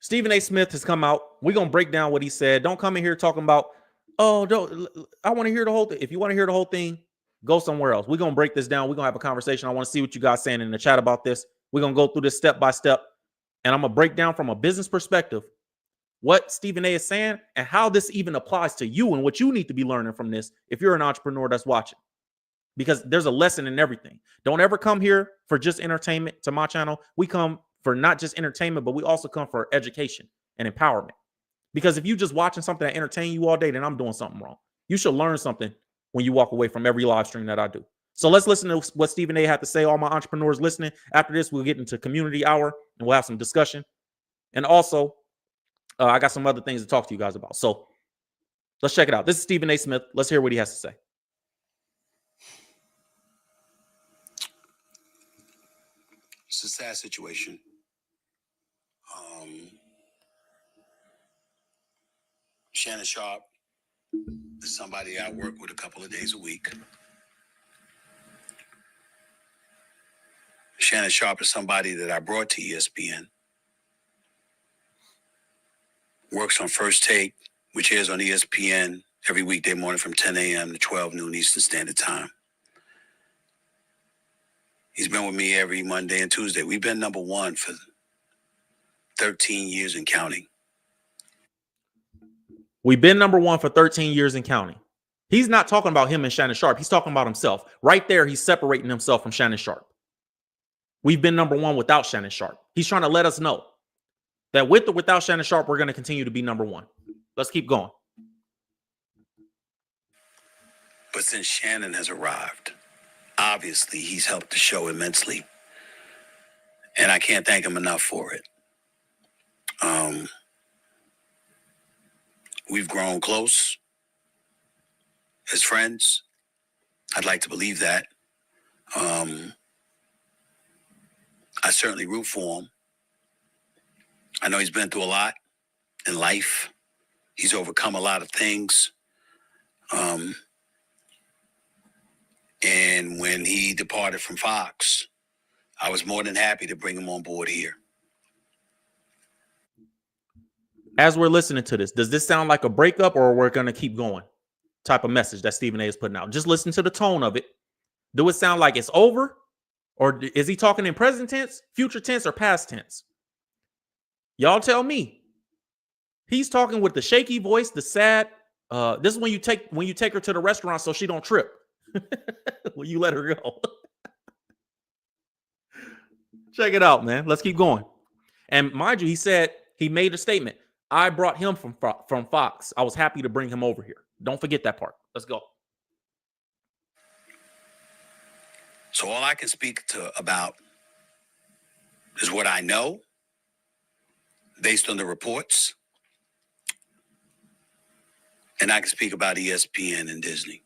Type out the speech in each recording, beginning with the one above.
Stephen A. Smith has come out. We're going to break down what he said. Don't come in here talking about, oh, don't. I want to hear the whole thing. If you want to hear the whole thing, go somewhere else. We're going to break this down. We're going to have a conversation. I want to see what you guys saying in the chat about this. We're going to go through this step by step. And I'm going to break down from a business perspective what Stephen A. is saying and how this even applies to you and what you need to be learning from this if you're an entrepreneur that's watching. Because there's a lesson in everything. Don't ever come here for just entertainment to my channel. We come for not just entertainment, but we also come for education and empowerment. Because if you just watching something that entertain you all day, then I'm doing something wrong. You should learn something when you walk away from every live stream that I do. So let's listen to what Stephen A. had to say. All my entrepreneurs listening. After this, we'll get into community hour and we'll have some discussion. And also, I got some other things to talk to you guys about. So let's check it out. This is Stephen A. Smith. Let's hear what he has to say. It's a sad situation. Shannon Sharpe is somebody I work with a couple of days a week. Shannon Sharpe is somebody that I brought to ESPN. Works on First Take, which airs on ESPN every weekday morning from 10 a.m. to 12 noon Eastern Standard Time. He's been with me every Monday and Tuesday. We've been number one for 13 years and counting. We've been number one for 13 years and counting. He's not talking about him and Shannon Sharpe. He's talking about himself. Right there, he's separating himself from Shannon Sharpe. We've been number one without Shannon Sharpe. He's trying to let us know that with or without Shannon Sharpe, we're going to continue to be number one. Let's keep going. But since Shannon has arrived, obviously he's helped the show immensely. And I can't thank him enough for it. We've grown close as friends. I'd like to believe that. I certainly root for him. I know he's been through a lot in life. He's overcome a lot of things. And when he departed from Fox, I was more than happy to bring him on board here. As we're listening to this, does this sound like a breakup or we're going to keep going type of message that Stephen A. is putting out? Just listen to the tone of it. Do it sound like it's over? Or is he talking in present tense, future tense, or past tense? Y'all tell me. He's talking with the shaky voice, the sad. This is when you take her to the restaurant so she don't trip. When you let her go. Check it out, man. Let's keep going. And mind you, he made a statement. I brought him from Fox. I was happy to bring him over here. Don't forget that part. Let's go. So all I can speak about is what I know based on the reports. And I can speak about ESPN and Disney.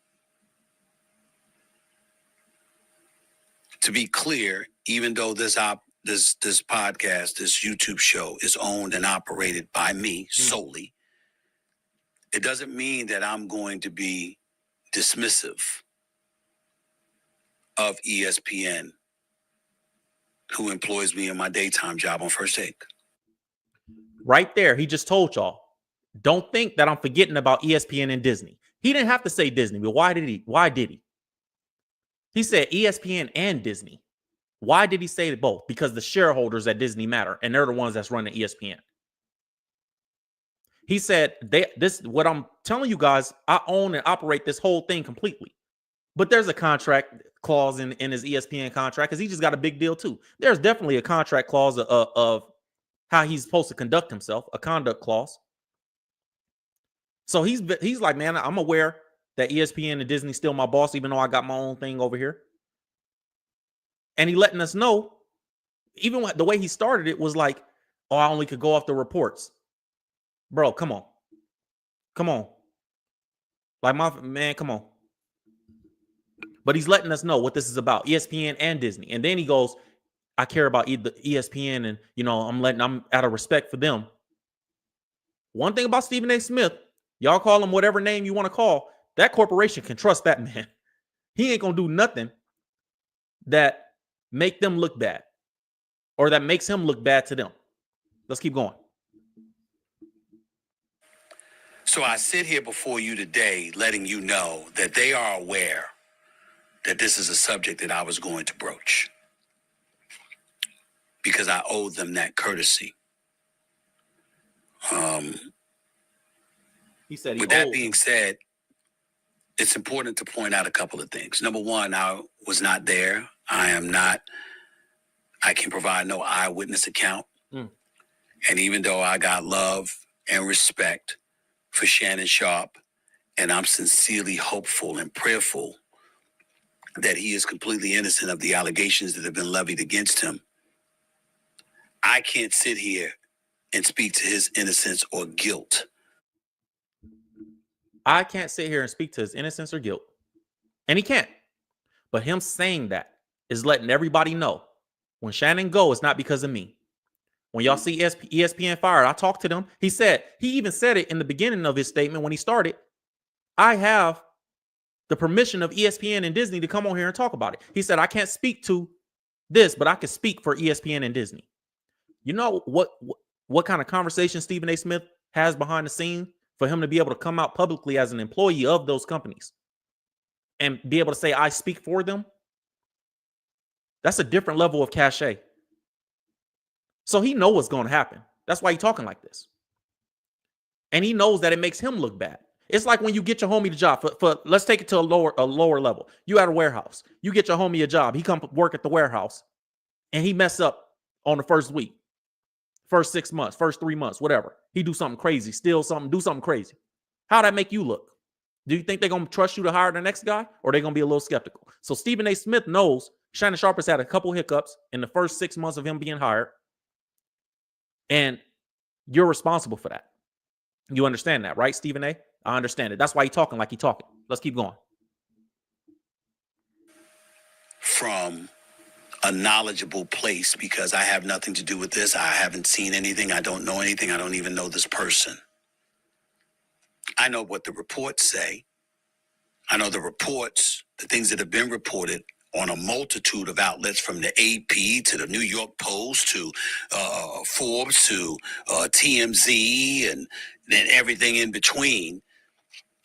To be clear, even though this podcast, this YouTube show is owned and operated by me solely, it doesn't mean that I'm going to be dismissive of ESPN, who employs me in my daytime job on First Take. Right there, he just told y'all, don't think that I'm forgetting about ESPN and Disney. He didn't have to say Disney, but why did he? He said ESPN and Disney. Why did he say both? Because the shareholders at Disney matter, and they're the ones that's running ESPN. He said, what I'm telling you guys, I own and operate this whole thing completely. But there's a contract clause in his ESPN contract because he just got a big deal too. There's definitely a contract clause of how he's supposed to conduct himself, a conduct clause. So he's like, man, I'm aware that ESPN and Disney still my boss, even though I got my own thing over here. And he letting us know, even the way he started it was like, oh, I only could go off the reports. Bro, come on. Like, my man, come on. But he's letting us know what this is about, ESPN and Disney. And then he goes, I care about the ESPN and, I'm out of respect for them. One thing about Stephen A. Smith, y'all call him whatever name you want to call, that corporation can trust that man. He ain't going to do nothing that make them look bad or that makes him look bad to them. Let's keep going. So I sit here before you today letting you know that they are aware that this is a subject that I was going to broach because I owe them that courtesy. He said, with that being said, it's important to point out a couple of things. Number one, I was not there. I can provide no eyewitness account. And even though I got love and respect for Shannon Sharpe, and I'm sincerely hopeful and prayerful that he is completely innocent of the allegations that have been levied against him, I can't sit here and speak to his innocence or guilt. I can't sit here and speak to his innocence or guilt. And he can't. But him saying that is letting everybody know when Shannon go, it's not because of me. When y'all see ESPN fired, I talked to them. He even said it in the beginning of his statement when he started. I have the permission of ESPN and Disney to come on here and talk about it. He said, I can't speak to this, but I can speak for ESPN and Disney. You know what kind of conversation Stephen A. Smith has behind the scene for him to be able to come out publicly as an employee of those companies and be able to say, I speak for them? That's a different level of cachet. So he knows what's going to happen. That's why he's talking like this. And he knows that it makes him look bad. It's like when you get your homie the job for let's take it to a lower level. You at a warehouse. You get your homie a job. He come work at the warehouse and he mess up on the first week, first 6 months, first 3 months, whatever. He do something crazy, steal something, do something crazy. How'd that make you look? Do you think they're going to trust you to hire the next guy, or they're going to be a little skeptical? So Stephen A. Smith knows Shannon Sharpe has had a couple hiccups in the first 6 months of him being hired. And you're responsible for that. You understand that, right, Stephen A.? I understand it. That's why he's talking like he's talking. Let's keep going. From a knowledgeable place, because I have nothing to do with this. I haven't seen anything. I don't know anything. I don't even know this person. I know what the reports say. I know the reports, the things that have been reported on a multitude of outlets, from the AP to the New York Post to Forbes to TMZ and then everything in between.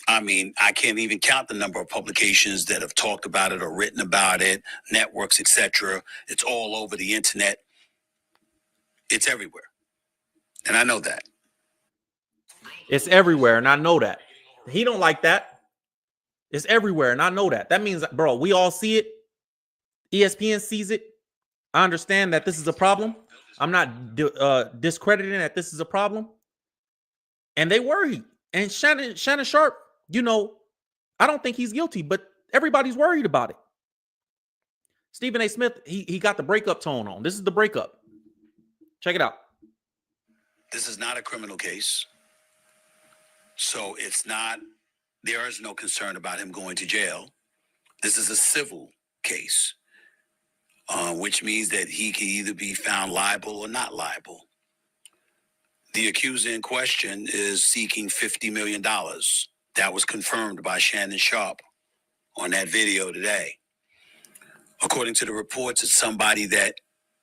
I mean, I can't even count the number of publications that have talked about it or written about it, networks, etc. It's all over the internet. It's everywhere. And I know that. It's everywhere, and I know that. He don't like that. It's everywhere, and I know that. That means, bro, we all see it. ESPN sees it. I understand that this is a problem. I'm not discrediting that this is a problem. And they worried. And Shannon Sharpe, you know, I don't think he's guilty, but everybody's worried about it. Stephen A. Smith, he got the breakup tone on. This is the breakup. Check it out. This is not a criminal case. So there is no concern about him going to jail. This is a civil case, which means that he can either be found liable or not liable. The accuser in question is seeking $50 million. That was confirmed by Shannon Sharpe on that video today. According to the reports, it's somebody that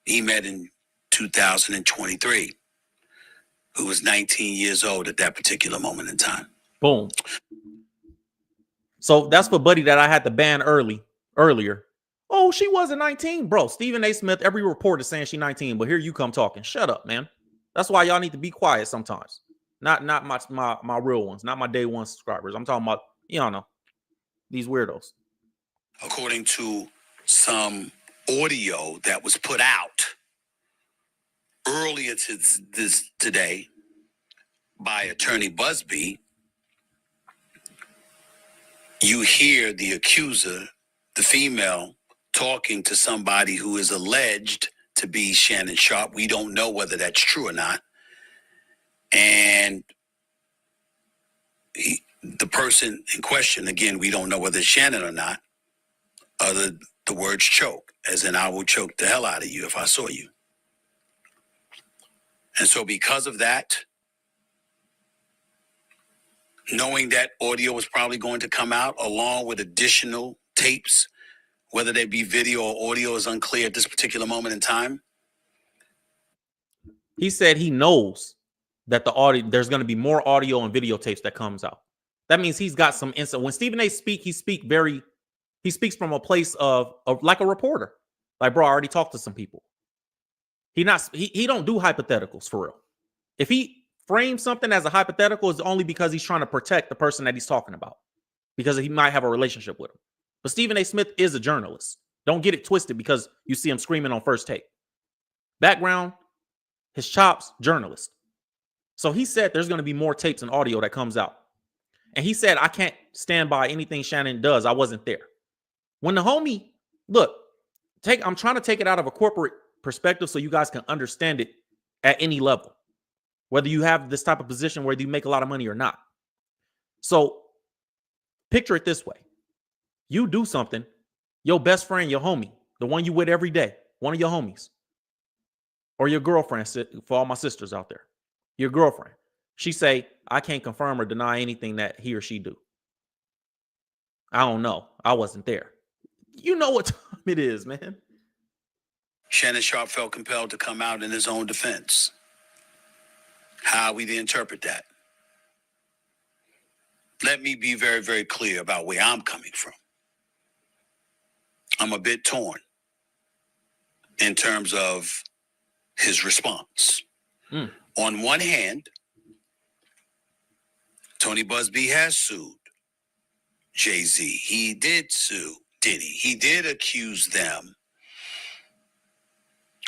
he met in 2023, who was 19 years old at that particular moment in time. Boom. So that's for Buddy that I had to ban earlier. Oh, she wasn't 19. Bro, Stephen A. Smith, every report is saying she's 19, but here you come talking. Shut up, man. That's why y'all need to be quiet sometimes. Not my real ones, not my day one subscribers. I'm talking about, y'all know, these weirdos. According to some audio that was put out earlier today by Attorney Busby, you hear the accuser, the female, talking to somebody who is alleged to be Shannon Sharpe. We don't know whether that's true or not. And the person in question, again, we don't know whether it's Shannon or not, uttered the words choke, as in I will choke the hell out of you if I saw you. And so because of that, knowing that audio was probably going to come out along with additional tapes, whether they be video or audio is unclear at this particular moment in time. He said he knows that there's going to be more audio and videotapes that comes out. That means he's got some insight. When Stephen A. he speaks from a place of like a reporter. Like, bro, I already talked to some people. He don't do hypotheticals for real. If he frames something as a hypothetical, it's only because he's trying to protect the person that he's talking about, because he might have a relationship with him. But Stephen A. Smith is a journalist. Don't get it twisted because you see him screaming on First Take. Background, his chops, journalist. So he said there's going to be more tapes and audio that comes out. And he said, I can't stand by anything Shannon does. I wasn't there. When the homie, look, I'm trying to take it out of a corporate perspective so you guys can understand it at any level, whether you have this type of position, whether you make a lot of money or not. So picture it this way. You do something, your best friend, your homie, the one you with every day, one of your homies, or your girlfriend, for all my sisters out there, your girlfriend, she say, I can't confirm or deny anything that he or she do. I don't know. I wasn't there. You know what time it is, man. Shannon Sharpe felt compelled to come out in his own defense. How we interpret that? Let me be very, very clear about where I'm coming from. I'm a bit torn in terms of his response. On one hand, Tony Busby has sued Jay-Z. He did sue Diddy. He did accuse them,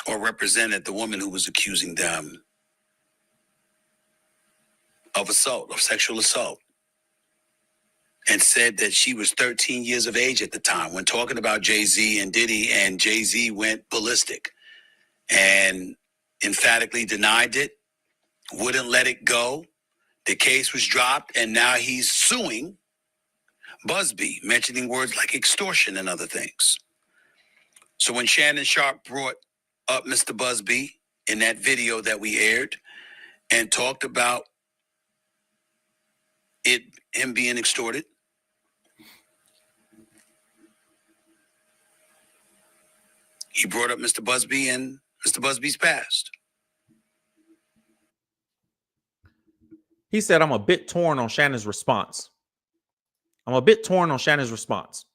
or represented the woman who was accusing them of assault, of sexual assault, and said that she was 13 years of age at the time when talking about Jay-Z and Diddy, and Jay-Z went ballistic and emphatically denied it, wouldn't let it go. The case was dropped, and now he's suing Busby, mentioning words like extortion and other things. So when Shannon Sharpe brought up Mr. Busby in that video that we aired and talked about him being extorted, he brought up Mr. Busby and Mr. Busby's past. He said, I'm a bit torn on Shannon's response. I'm a bit torn on Shannon's response.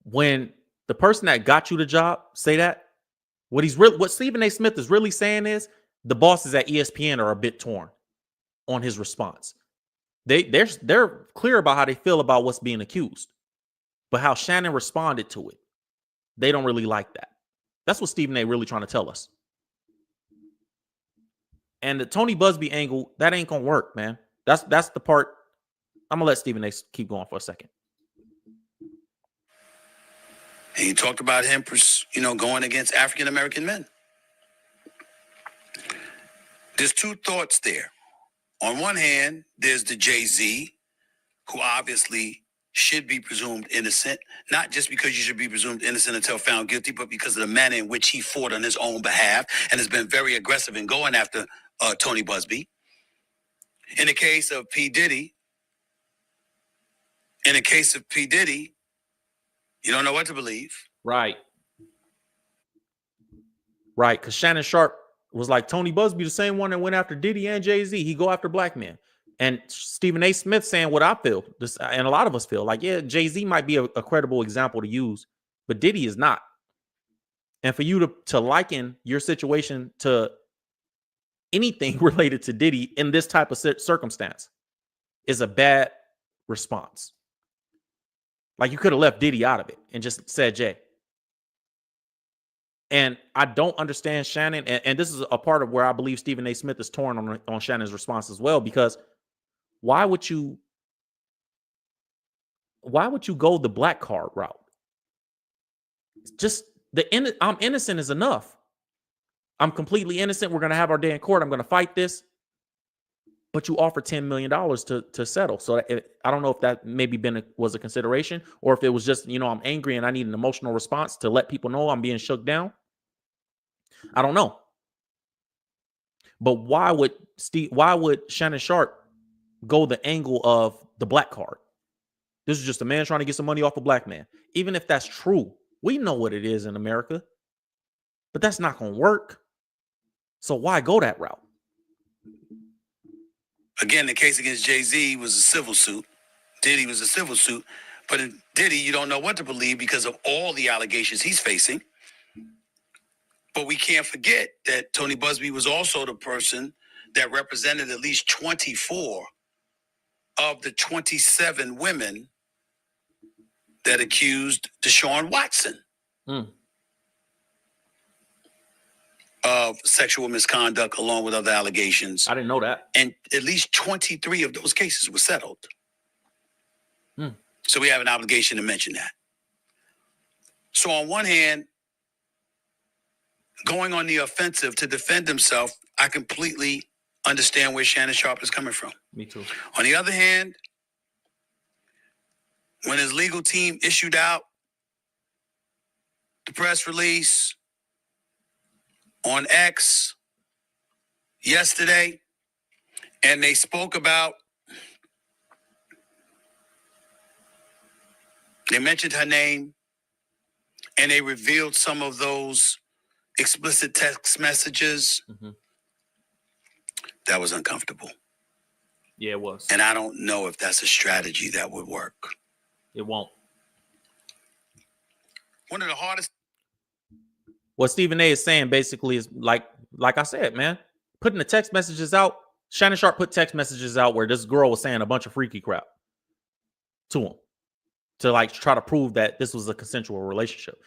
When the person that got you the job say that, what Stephen A. Smith is really saying is the bosses at ESPN are a bit torn on his response. They're clear about how they feel about what's being accused, but how Shannon responded to it, they don't really like that. That's what Stephen A. really trying to tell us. And the Tony Busby angle, that ain't gonna work, man. That's the part. I'm gonna let Stephen A. keep going for a second. And he talked about him, going against African American men. There's two thoughts there. On one hand, there's the Jay-Z, who obviously should be presumed innocent, not just because you should be presumed innocent until found guilty, but because of the manner in which he fought on his own behalf and has been very aggressive in going after Tony Busby. In the case of P. Diddy, you don't know what to believe. Right. Because Shannon Sharpe was like, Tony Busby, the same one that went after Diddy and Jay-Z. He go after black men. And Stephen A. Smith saying what I feel, and a lot of us feel like, yeah, Jay-Z might be a credible example to use, but Diddy is not. And for you to liken your situation to anything related to Diddy in this type of circumstance is a bad response. Like, you could have left Diddy out of it and just said Jay. And I don't understand Shannon. And this is a part of where I believe Stephen A. Smith is torn on Shannon's response as well, because why would you go the black card route? Just I'm innocent is enough. I'm completely innocent. We're going to have our day in court. I'm going to fight this. But you offer $10 million to settle. So I don't know if that maybe was a consideration, or if it was just, I'm angry and I need an emotional response to let people know I'm being shook down. I don't know. But why would Shannon Sharpe go the angle of the black card? This is just a man trying to get some money off a black man. Even if that's true, we know what it is in America, but that's not going to work. So why go that route? Again, the case against Jay-Z was a civil suit. Diddy was a civil suit. But in Diddy, you don't know what to believe because of all the allegations he's facing. But we can't forget that Tony Busby was also the person that represented at least 24 of the 27 women that accused Deshaun Watson of sexual misconduct along with other allegations. I didn't know that. And at least 23 of those cases were settled. So we have an obligation to mention that. So on one hand, going on the offensive to defend himself, I completely understand where Shannon Sharpe is coming from. Me too. On the other hand, when his legal team issued out the press release on X yesterday, and they spoke about, they mentioned her name, and they revealed some of those explicit text messages, that was uncomfortable. Yeah, it was. And I don't know if that's a strategy that would work. It won't. One of the hardest. What Stephen A is saying basically is like I said, man, putting the text messages out. Shannon Sharpe put text messages out where this girl was saying a bunch of freaky crap to him to like try to prove that this was a consensual relationship.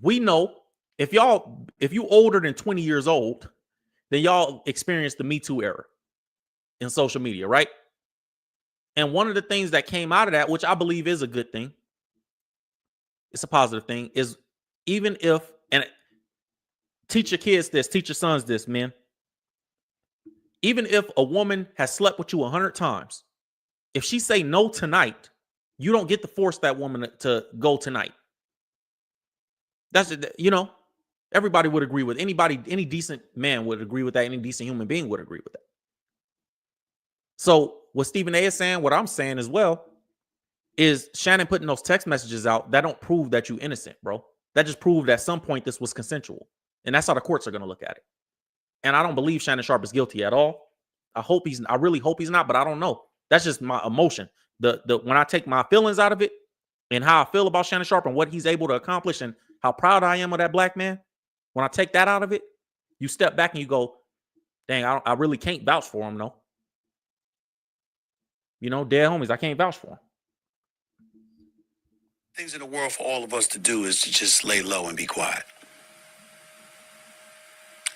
We know if you older than 20 years old, then y'all experienced the Me Too era in social media, right? And one of the things that came out of that, which I believe is a good thing, it's a positive thing, is even if, and teach your kids this, teach your sons this, men. Even if a woman has slept with you 100 times, if she say no tonight, you don't get to force that woman to go tonight. That's, you know, everybody would agree with anybody, any decent man would agree with that. Any decent human being would agree with that. So what Stephen A is saying, what I'm saying as well, is Shannon putting those text messages out, that don't prove that you're innocent, bro. That just proved at some point this was consensual. And that's how the courts are going to look at it. And I don't believe Shannon Sharpe is guilty at all. I really hope he's not, but I don't know. That's just my emotion. When I take my feelings out of it and how I feel about Shannon Sharpe and what he's able to accomplish and how proud I am of that black man, when I take that out of it, you step back and you go, dang, I really can't vouch for him, no. You know, dead homies, I can't vouch for him. Things in the world for all of us to do is to just lay low and be quiet.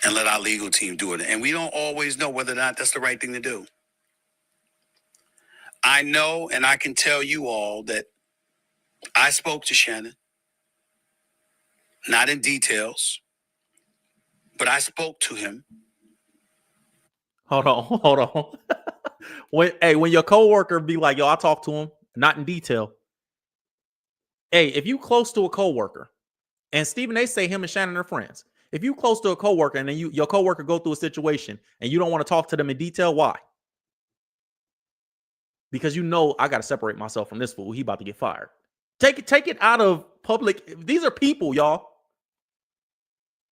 And let our legal team do it. And we don't always know whether or not that's the right thing to do. I know, and I can tell you all that I spoke to Shannon, not in details, but I spoke to him. Hold on. When your coworker be like, yo, I talked to him, not in detail. Hey, if you close to a coworker, and Stephen A say him and Shannon are friends. If you close to a coworker and then your coworker go through a situation and you don't want to talk to them in detail, why? Because you know I got to separate myself from this fool. He about to get fired. Take it out of public. These are people, y'all.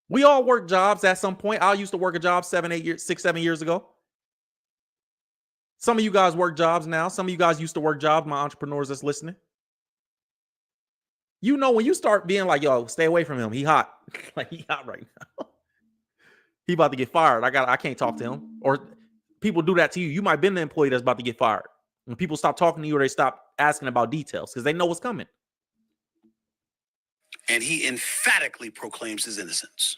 We all work jobs at some point. I used to work a job 7 years ago. Some of you guys work jobs now. Some of you guys used to work jobs, my entrepreneurs that's listening. You know, when you start being like, yo, stay away from him. He hot. Like, he hot right now. He about to get fired. I can't talk to him. Or people do that to you. You might have been the employee that's about to get fired. When people stop talking to you or they stop asking about details because they know what's coming. And he emphatically proclaims his innocence.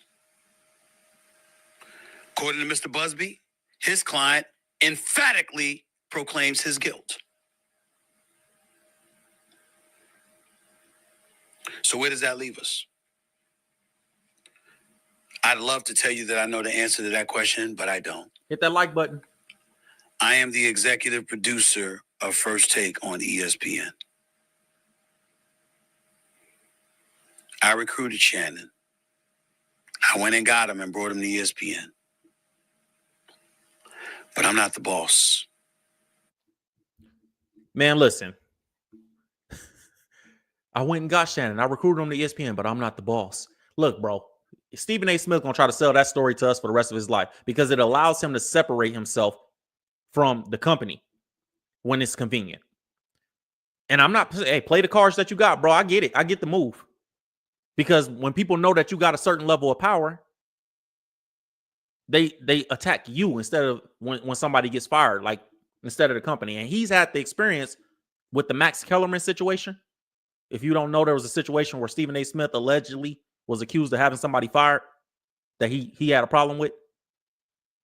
According to Mr. Busby, his client emphatically proclaims his guilt. So where does that leave us? I'd love to tell you that I know the answer to that question, but I don't. Hit that like button. I am the executive producer of First Take on ESPN. I recruited Shannon. I went and got him and brought him to ESPN. But I'm not the boss. Man, listen. I went and got Shannon. I recruited him to ESPN, but I'm not the boss. Look, bro, Stephen A. Smith going to try to sell that story to us for the rest of his life because it allows him to separate himself from the company when it's convenient. And I'm not, hey, play the cards that you got, bro. I get it. I get the move. Because when people know that you got a certain level of power, they attack you instead of when somebody gets fired, like instead of the company. And he's had the experience with the Max Kellerman situation. If you don't know, there was a situation where Stephen A. Smith allegedly was accused of having somebody fired that he had a problem with.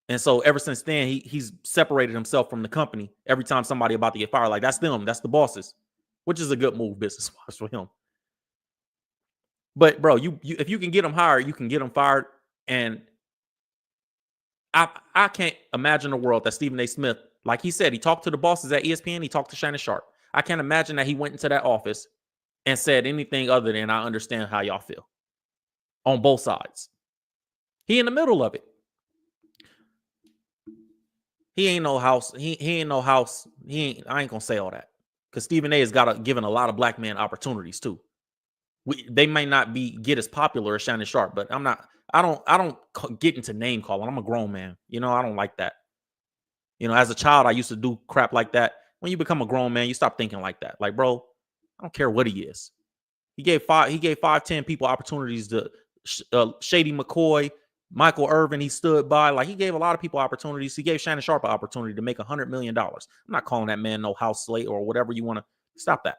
And so ever since then, he's separated himself from the company every time somebody about to get fired. Like, that's them. That's the bosses, which is a good move business-wise for him. But, bro, you if you can get them hired, you can get them fired. And I can't imagine a world that Stephen A. Smith, like he said, he talked to the bosses at ESPN. He talked to Shannon Sharpe. I can't imagine that he went into that office and said anything other than, I understand how y'all feel on both sides. He in the middle of it. He ain't no house. He ain't no house. I ain't gonna say all that because Stephen A. has given a lot of black men opportunities too. They may not get as popular as Shannon Sharpe, but I don't get into name calling. I'm a grown man. You know, I don't like that. You know, as a child, I used to do crap like that. When you become a grown man, you stop thinking like that. Like, bro, I don't care what he is. He gave 10 people opportunities to Shady McCoy, Michael Irvin. He stood by. Like, he gave a lot of people opportunities. He gave Shannon Sharpe an opportunity to make $100 million. I'm not calling that man no house slate or whatever you want to. Stop that.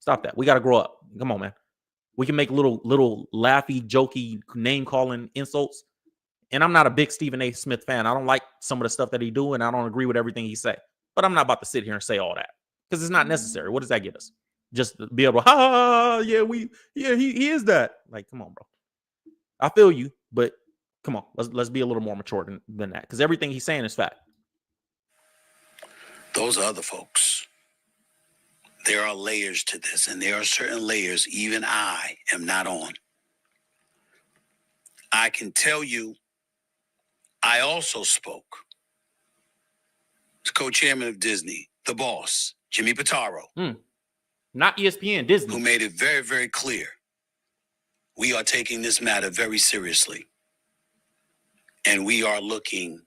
Stop that. We got to grow up. Come on, man. We can make little laughy, jokey, name calling insults. And I'm not a big Stephen A. Smith fan. I don't like some of the stuff that he do, and I don't agree with everything he say. But I'm not about to sit here and say all that because it's not necessary. What does that get us? Just to be able to, he is that. Like, come on, bro. I feel you, but come on, let's be a little more mature than that because everything he's saying is fact. Those are other folks. There are layers to this, and there are certain layers even I am not on. I can tell you, I also spoke to co-chairman of Disney, the boss, Jimmy Pitaro. Not ESPN, Disney. Who made it very, very clear. We are taking this matter very seriously. And we are looking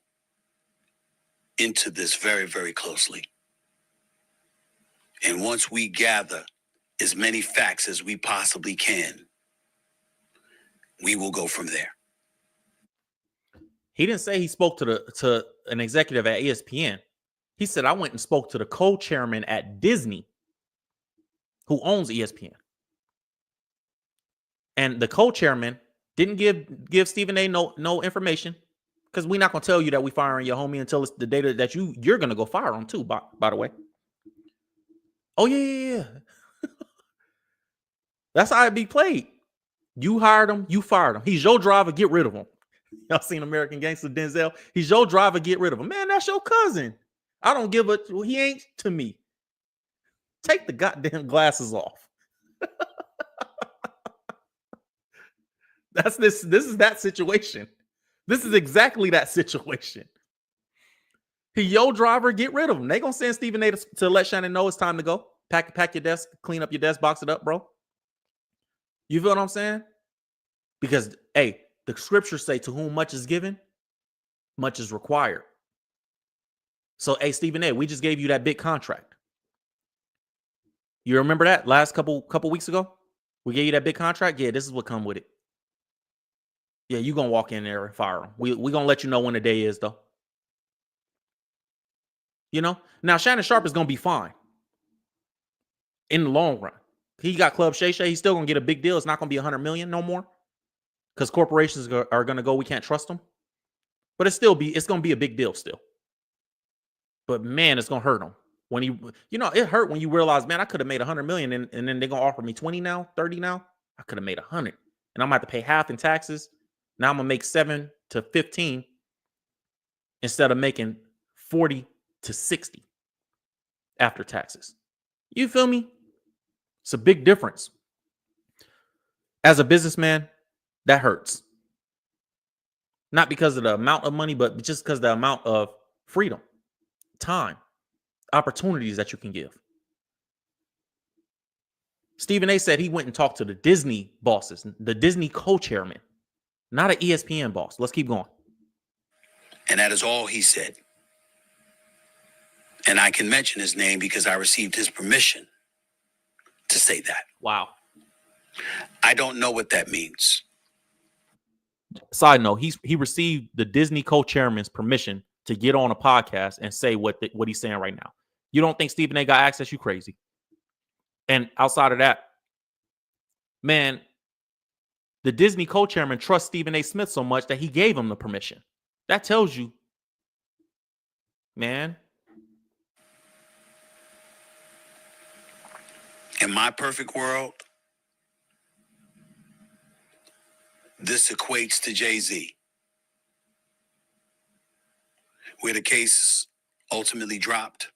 into this very, very closely. And once we gather as many facts as we possibly can, we will go from there. He didn't say he spoke to an executive at ESPN. He said, I went and spoke to the co-chairman at Disney who owns ESPN. And the co-chairman didn't give Stephen A. no information because we're not going to tell you that we firing your homie until it's the data that you're going to go fire him too, by the way. Oh, yeah. That's how it be played. You hired him, you fired him. He's your driver, get rid of him. Y'all seen American Gangster Denzel? He's your driver, get rid of him. Man, that's your cousin. I don't give a, he ain't to me. Take the goddamn glasses off. This is that situation. This is exactly that situation. He your driver, get rid of him. They gonna send Stephen A. to let Shannon know it's time to go. Pack your desk, clean up your desk, box it up, bro. You feel what I'm saying? Because, hey, the scriptures say to whom much is given, much is required. So, hey, Stephen A., we just gave you that big contract. You remember that last couple weeks ago? We gave you that big contract. Yeah, this is what come with it. Yeah, you gonna walk in there and fire him. We gonna let you know when the day is, though. You know? Now, Shannon Sharpe is gonna be fine in the long run. He got Club Shay Shay. He's still gonna get a big deal. It's not gonna be $100 million no more because corporations are gonna go, we can't trust them. But it's gonna be a big deal still. But man, it's gonna hurt him when it hurt when you realize, man, I could have made $100 million and then they're gonna offer me 20 now, 30 now. I could have made 100, and I'm gonna have to pay half in taxes. Now I'm gonna make 7 to 15 instead of making 40 to 60 after taxes. You feel me? It's a big difference. As a businessman, that hurts. Not because of the amount of money, but just because of the amount of freedom, time, opportunities that you can give. Stephen A. said he went and talked to the Disney bosses, the Disney co-chairman, not an ESPN boss. Let's keep going. And that is all he said. And I can mention his name because I received his permission to say that. Wow. I don't know what that means. Side note, he received the Disney co-chairman's permission to get on a podcast and say what he's saying right now. You don't think Stephen A. got access? You crazy. And outside of that, man, the Disney co-chairman trusts Stephen A. Smith so much that he gave him the permission. That tells you, man. In my perfect world, this equates to Jay-Z, where the case ultimately dropped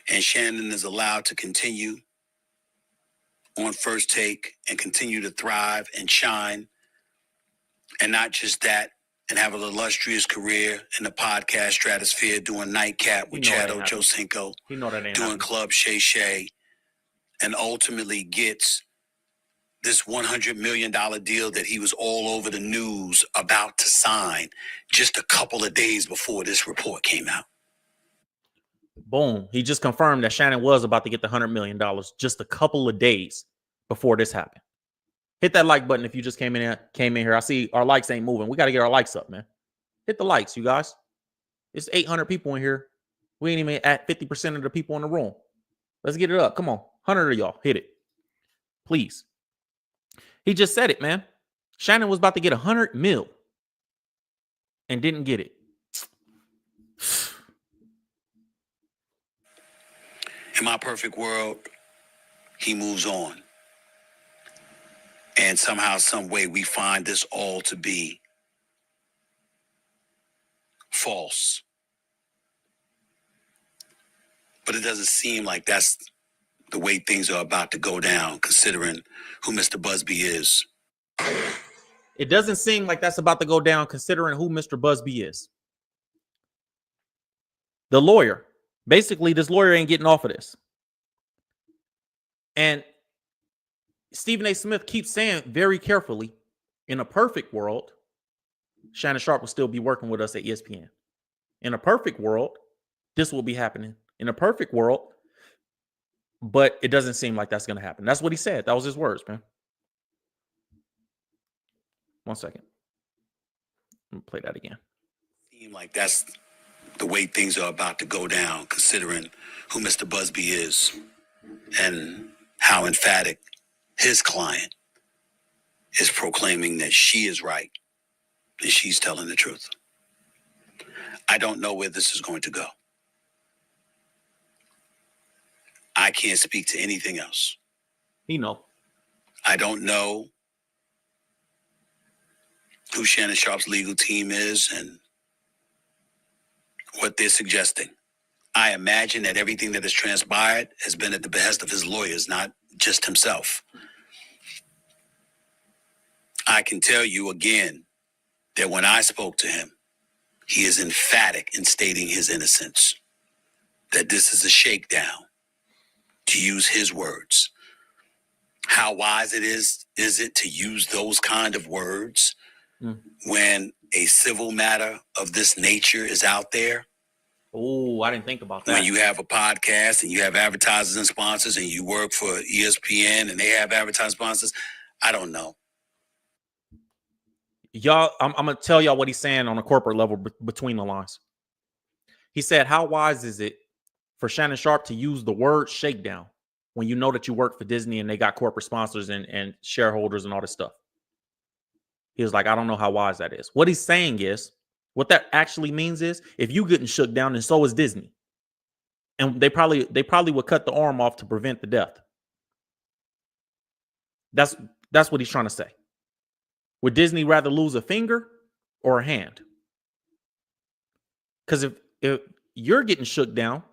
and Shannon is allowed to continue on First Take and continue to thrive and shine. And not just that, and have an illustrious career in the podcast stratosphere, doing Nightcap with Chad Ochocinco, doing Club Shay Shay, and ultimately gets this $100 million deal that he was all over the news about to sign just a couple of days before this report came out. Boom. He just confirmed that Shannon was about to get the $100 million just a couple of days before this happened. Hit that like button if you just came in here. I see our likes ain't moving. We got to get our likes up, man. Hit the likes, you guys. It's 800 people in here. We ain't even at 50% of the people in the room. Let's get it up. Come on. 100 of y'all. Hit it. Please. He just said it, man. Shannon was about to get 100 mil and didn't get it. In my perfect world, he moves on. And somehow, some way, we find this all to be false. But it doesn't seem like that's the way things are about to go down, considering who Mr. Busby is. It doesn't seem like that's about to go down, considering who Mr. Busby is. The lawyer. Basically, this lawyer ain't getting off of this. And Stephen A. Smith keeps saying very carefully, in a perfect world, Shannon Sharpe will still be working with us at ESPN. In a perfect world, this will be happening. In a perfect world, but it doesn't seem like that's going to happen. That's what he said. That was his words, man. 1 second. Let me play that again. Seem like that's the way things are about to go down, considering who Mr. Busby is and how emphatic his client is proclaiming that she is right and she's telling the truth. I don't know where this is going to go. I can't speak to anything else. He know. I don't know who Shannon Sharpe's legal team is and what they're suggesting. I imagine that everything that has transpired has been at the behest of his lawyers, not just himself. I can tell you again that when I spoke to him, he is emphatic in stating his innocence, that this is a shakedown, to use his words. How wise is it to use those kind of words when a civil matter of this nature is out there? Oh, I didn't think about that. When you have a podcast and you have advertisers and sponsors and you work for ESPN and they have advertising sponsors, I don't know. Y'all, I'm going to tell y'all what he's saying on a corporate level between the lines. He said, how wise is it for Shannon Sharpe to use the word shakedown when you know that you work for Disney and they got corporate sponsors and shareholders and all this stuff? He was like, I don't know how wise that is. What he's saying is, what that actually means is, if you getting shook down, then so is Disney. And they probably would cut the arm off to prevent the death. That's what he's trying to say. Would Disney rather lose a finger or a hand? Because if you're getting shook down,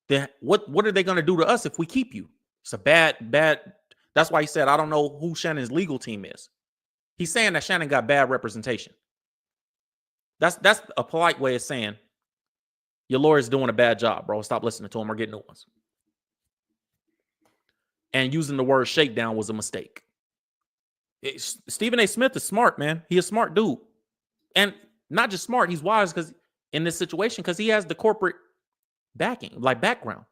then what are they going to do to us if we keep you? It's a bad. That's why he said, I don't know who Shannon's legal team is. He's saying that Shannon got bad representation. That's a polite way of saying your lawyer's doing a bad job, bro. Stop listening to him or get new ones. And using the word shakedown was a mistake. Stephen A. Smith is smart, man. He's a smart dude. And not just smart, he's wise because in this situation because he has the corporate backing, like background.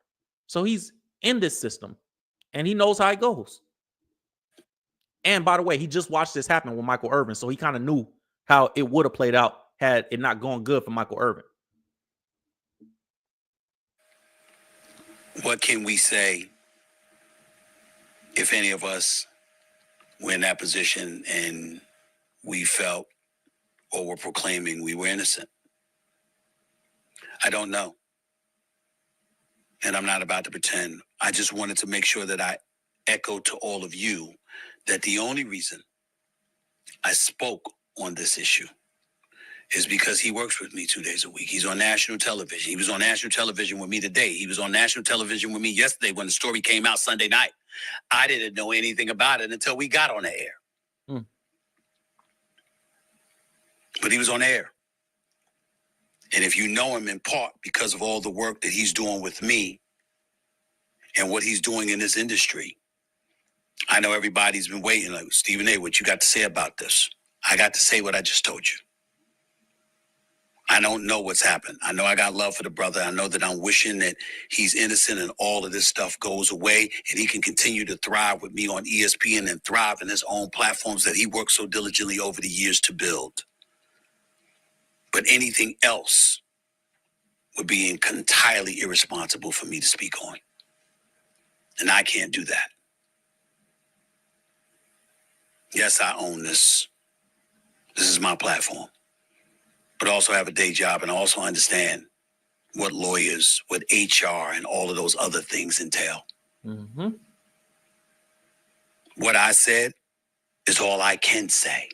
So he's in this system and he knows how it goes. And by the way, he just watched this happen with Michael Irvin. So he kind of knew how it would have played out had it not gone good for Michael Irvin. What can we say if any of us were in that position and we felt or were proclaiming we were innocent? I don't know. And I'm not about to pretend. I just wanted to make sure that I echoed to all of you that the only reason I spoke on this issue is because he works with me 2 days a week. He's on national television. He was on national television with me today. He was on national television with me yesterday when the story came out Sunday night. I didn't know anything about it until we got on the air. But he was on air. And if you know him in part because of all the work that he's doing with me and what he's doing in this industry, I know everybody's been waiting. Like, Stephen A., what you got to say about this? I got to say what I just told you. I don't know what's happened. I know I got love for the brother. I know that I'm wishing that he's innocent and all of this stuff goes away and he can continue to thrive with me on ESPN and thrive in his own platforms that he worked so diligently over the years to build. But anything else would be entirely irresponsible for me to speak on. And I can't do that. Yes, I own this. This is my platform. But I also have a day job and I also understand what lawyers, what HR, and all of those other things entail. Mm-hmm. What I said is all I can say.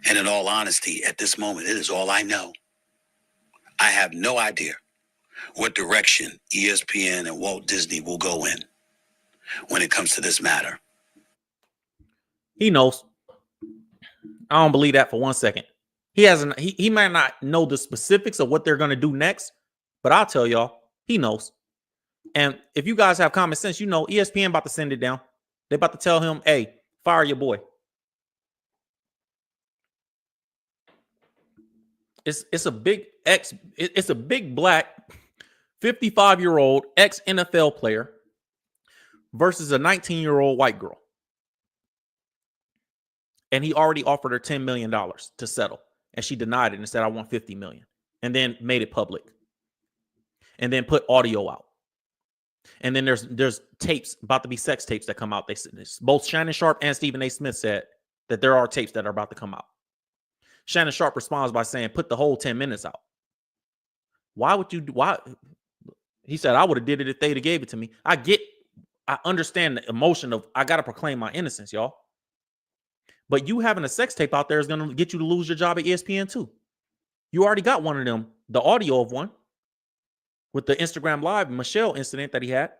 And in all honesty, at this moment, it is all I know. I have no idea what direction ESPN and Walt Disney will go in when it comes to this matter. He knows. I don't believe that for 1 second. He might not know the specifics of what they're going to do next, but I'll tell y'all, he knows. And if you guys have common sense, you know ESPN about to send it down. They're about to tell him, hey, fire your boy. It's a big black 55-year-old ex-NFL player versus a 19-year-old white girl. And he already offered her $10 million to settle. And she denied it and said, I want $50 million. And then made it public. And then put audio out. And then there's tapes, about to be sex tapes that come out. Both Shannon Sharpe and Stephen A. Smith said that there are tapes that are about to come out. Shannon Sharpe responds by saying, put the whole 10 minutes out. Why? He said, I would have did it if they'd have gave it to me. I understand the emotion of, I got to proclaim my innocence, y'all. But you having a sex tape out there is going to get you to lose your job at ESPN too. You already got one of them, the audio of one, with the Instagram Live Michelle incident that he had.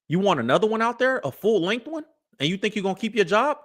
You want another one out there, a full-length one, and you think you're going to keep your job?